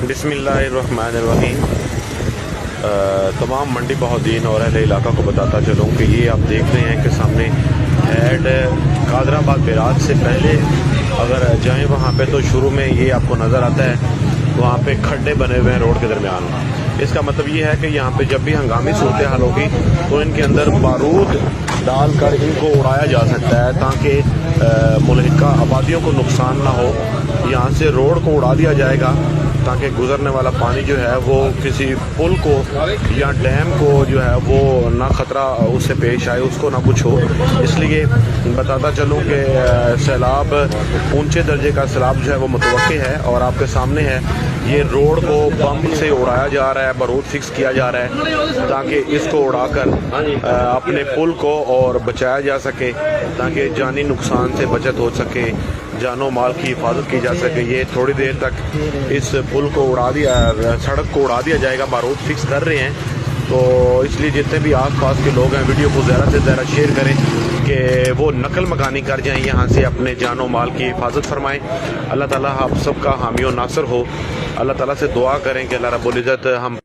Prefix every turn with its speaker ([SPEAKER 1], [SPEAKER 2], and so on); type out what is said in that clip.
[SPEAKER 1] बिस्मिल्लाहिर्रहमानिर्रहीम। तमाम मंडी बहादीन और अहले इलाका को बताता चलूँ कि ये आप देख रहे हैं कि सामने हेड कादराबाद बैराज से पहले अगर जाएं वहाँ पे तो शुरू में ये आपको नज़र आता है, वहाँ पे खड्डे बने हुए हैं रोड के दरमियान। इसका मतलब ये है कि यहाँ पे जब भी हंगामी सूरत हाल होगी तो इनके अंदर बारूद डालकर इनको उड़ाया जा सकता है ताकि मुल्हिका आबादियों को नुकसान ना हो। यहाँ से रोड को उड़ा दिया जाएगा ताकि गुजरने वाला पानी जो है वो किसी पुल को या डैम को जो है वो ना ख़तरा उससे पेश आए, उसको ना कुछ हो। इसलिए बताता चलूँ कि सैलाब ऊंचे दर्जे का सैलाब जो है वो मुतवक्के है और आपके सामने है। ये रोड को बम से उड़ाया जा रहा है, बारूद फिक्स किया जा रहा है ताकि इसको उड़ाकर अपने पुल को और बचाया जा सके, ताकि जानी नुकसान से बचत हो सके, जानो माल की हिफाजत की जा सके। ये थोड़ी देर तक इस पुल को उड़ा दिया, सड़क को उड़ा दिया जाएगा, बारूद फिक्स कर रहे हैं। तो इसलिए जितने भी आस पास के लोग हैं वीडियो को ज़्यादा से ज़्यादा शेयर करें कि वो नकल मकानी कर जाएं, यहाँ से अपने जानो माल की हिफाजत फरमाएं। अल्लाह ताला आप सबका हामी और नासर हो। अल्लाह ताला से दुआ करें कि अल्लाह रब्बुल इज़्ज़त हम